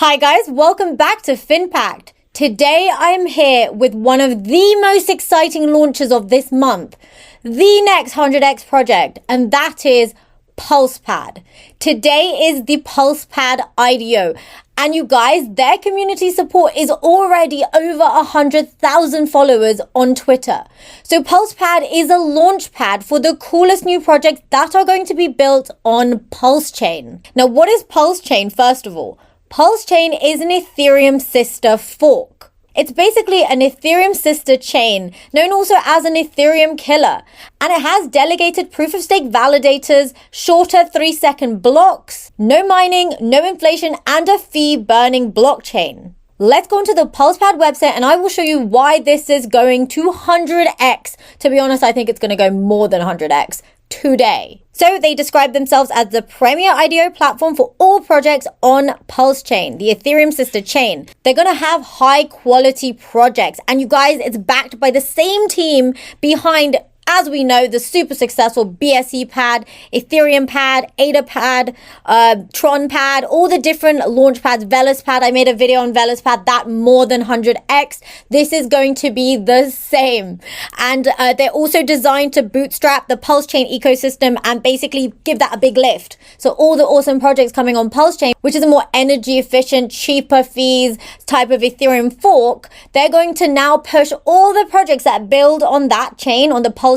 Hi guys, welcome back to FinPacked. Today I'm here with one of the most exciting launches of this month, the next 100x project, and that is PulsePad. Today is the PulsePad IDO. And you guys, their community support is already over 100,000 followers on Twitter. So PulsePad is a launch pad for the coolest new projects that are going to be built on PulseChain. Now, what is PulseChain, first of all? PulseChain is an Ethereum sister fork. It's basically an Ethereum sister chain, known also as an Ethereum killer. And it has delegated proof-of-stake validators, shorter 3-second blocks, no mining, no inflation, and a fee-burning blockchain. Let's go into the PulsePad website and I will show you why this is going to 100x. To be honest, I think it's going to go more than 100x today. So they describe themselves as the premier IDO platform for all projects on PulseChain, the Ethereum sister chain. They're going to have high quality projects. And you guys, it's backed by the same team behind, as we know, the super successful BSC pad, Ethereum pad, ADA pad, Tron pad, all the different launch pads, Velas pad. I made a video on Velas pad, that more than 100x. This is going to be the same. And they're also designed to bootstrap the PulseChain ecosystem and basically give that a big lift. So all the awesome projects coming on PulseChain, which is a more energy efficient, cheaper fees type of Ethereum fork, they're going to now push all the projects that build on that chain, on the PulseChain,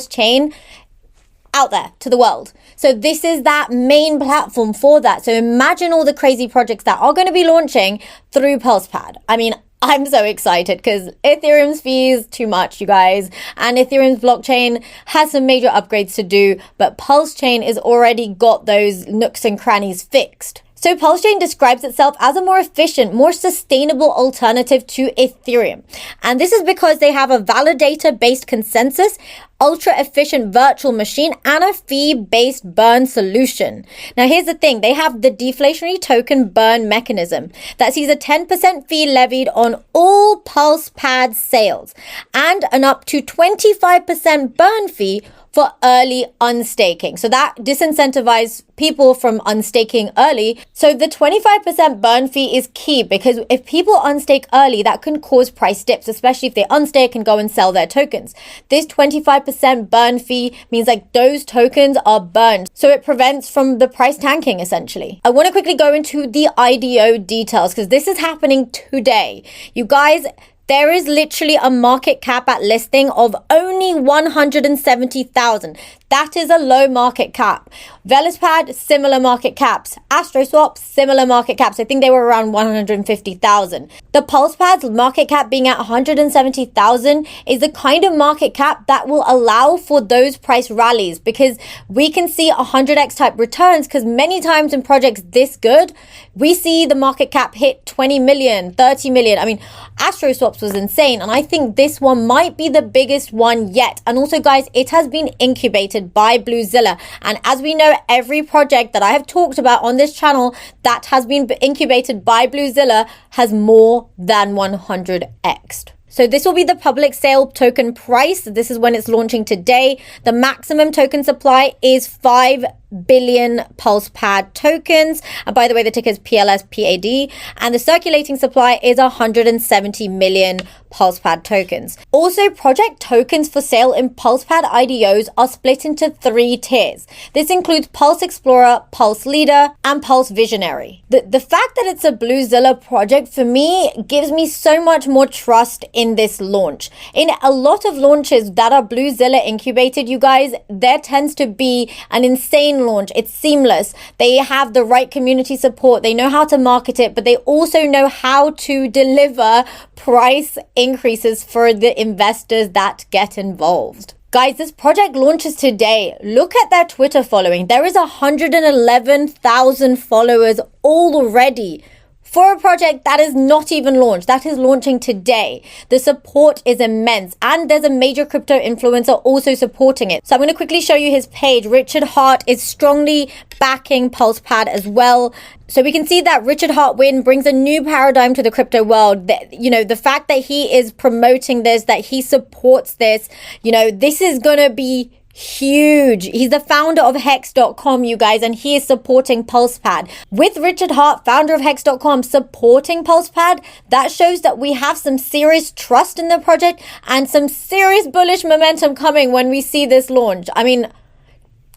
out there to the world. So this is that main platform for that. So imagine all the crazy projects that are going to be launching through PulsePad. I mean, I'm so excited because Ethereum's fees too much, you guys, and Ethereum's blockchain has some major upgrades to do, but PulseChain has already got those nooks and crannies fixed. So PulseChain describes itself as a more efficient, more sustainable alternative to Ethereum. And this is because they have a validator-based consensus, ultra-efficient virtual machine, and a fee-based burn solution. Now, here's the thing. They have the deflationary token burn mechanism that sees a 10% fee levied on all PulsePad sales and an up to 25% burn fee for early unstaking. So that disincentivizes people from unstaking early. So the 25% burn fee is key because if people unstake early, that can cause price dips, especially if they unstake and go and sell their tokens. This 25% burn fee means like those tokens are burned. So it prevents from the price tanking essentially. I want to quickly go into the IDO details because this is happening today. You guys, there is literally a market cap at listing of only 170,000. That is a low market cap. Velaspad, similar market caps. AstroSwap, similar market caps. I think they were around 150,000. The PulsePad's market cap being at 170,000 is the kind of market cap that will allow for those price rallies because we can see 100x type returns because many times in projects this good, we see the market cap hit 20 million, 30 million. I mean, AstroSwaps was insane. And I think this one might be the biggest one yet. And also, guys, it has been incubated by Bluezilla. And as we know, every project that I have talked about on this channel that has been incubated by Bluezilla has more than 100x'd. So this will be the public sale token price. This is when it's launching today. The maximum token supply is 5 billion PulsePad tokens. And by the way, the ticker is PLSPAD. And the circulating supply is 170 million PulsePad tokens. Also, project tokens for sale in PulsePad IDOs are split into 3 tiers. This includes Pulse Explorer, Pulse Leader, and Pulse Visionary. The fact that it's a Bluezilla project for me gives me so much more trust in this launch. In a lot of launches that are Bluezilla incubated, you guys, there tends to be an insane launch. It's seamless. They have the right community support. They know how to market it, but they also know how to deliver price increases for the investors that get involved. Guys, this project launches today. Look at their Twitter following. There is 111,000 followers already. For a project that is not even launched, that is launching today. The support is immense and there's a major crypto influencer also supporting it. So I'm going to quickly show you his page. Richard Hart is strongly backing PulsePad as well. So we can see that Richard Hartwin brings a new paradigm to the crypto world. The fact that he is promoting this, that he supports this, this is going to be Huge. He's the founder of Hex.com, you guys, and he is supporting PulsePad. With Richard Hart, founder of Hex.com, supporting PulsePad, that shows that we have some serious trust in the project and some serious bullish momentum coming when we see this launch. I mean,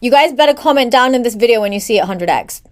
you guys better comment down in this video when you see it 100x.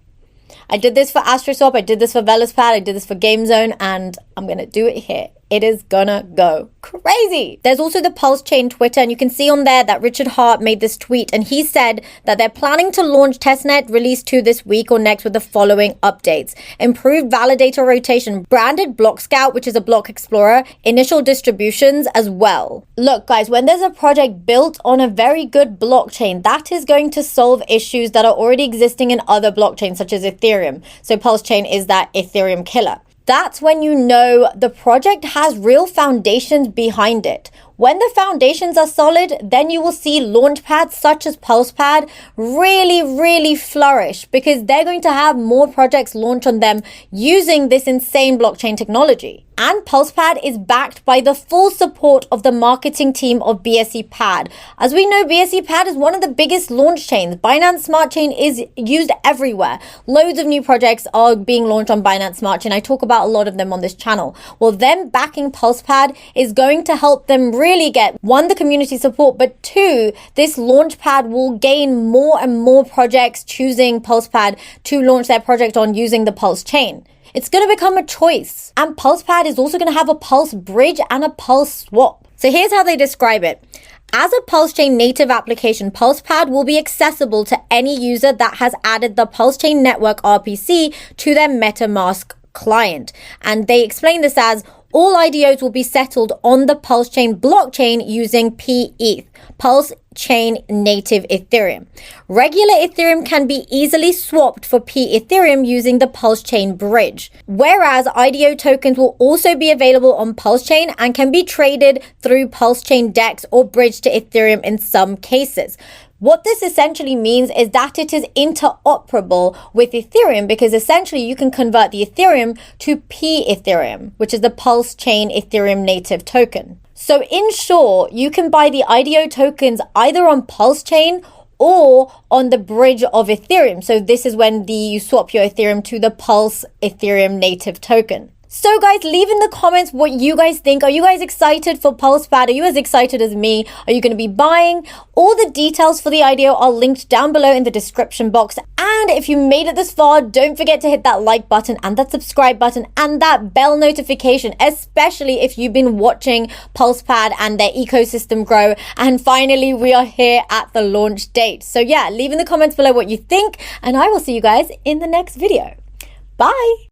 I did this for AstroSwap, I did this for VeloSpad, I did this for GameZone, and I'm going to do it here. It is gonna go crazy. There's also the Pulse Chain Twitter, and you can see on there that Richard Hart made this tweet, and he said that they're planning to launch testnet release 2 this week or next with the following updates: improved validator rotation, branded block scout, which is a block explorer, initial distributions as well. Look, guys, when there's a project built on a very good blockchain, that is going to solve issues that are already existing in other blockchains, such as Ethereum. So Pulse Chain is that Ethereum killer. That's when you know the project has real foundations behind it. When the foundations are solid, then you will see launchpads such as PulsePad really flourish, because they're going to have more projects launch on them using this insane blockchain technology. And PulsePad is backed by the full support of the marketing team of BSC Pad. As we know, BSC Pad is one of the biggest launch chains. Binance Smart Chain is used everywhere. Loads of new projects are being launched on Binance Smart Chain. I talk about a lot of them on this channel. Well, them backing PulsePad is going to help them really get, 1, the community support, but 2, this launchpad will gain more and more projects choosing PulsePad to launch their project on using the Pulse chain. It's going to become a choice. And PulsePad is also going to have a Pulse bridge and a Pulse swap. So here's how they describe it. As a Pulse Chain native application, PulsePad will be accessible to any user that has added the Pulse Chain Network RPC to their MetaMask client. And they explain this as all IDOs will be settled on the Pulse Chain blockchain using PETH, Pulse Chain Native Ethereum. Regular Ethereum can be easily swapped for P-Ethereum using the Pulse Chain bridge, whereas IDO tokens will also be available on Pulse Chain and can be traded through Pulse Chain DEX or bridged to Ethereum in some cases. What this essentially means is that it is interoperable with Ethereum, because essentially you can convert the Ethereum to P-Ethereum, which is the Pulse Chain Ethereum native token. So in short, you can buy the IDO tokens either on Pulse Chain or on the bridge of Ethereum. So this is when you swap your Ethereum to the Pulse Ethereum native token. So guys, leave in the comments what you guys think. Are you guys excited for PulsePad? Are you as excited as me? Are you going to be buying? All the details for the IDO are linked down below in the description box. And if you made it this far, don't forget to hit that like button and that subscribe button and that bell notification, especially if you've been watching PulsePad and their ecosystem grow. And finally, we are here at the launch date. So yeah, leave in the comments below what you think, and I will see you guys in the next video. Bye.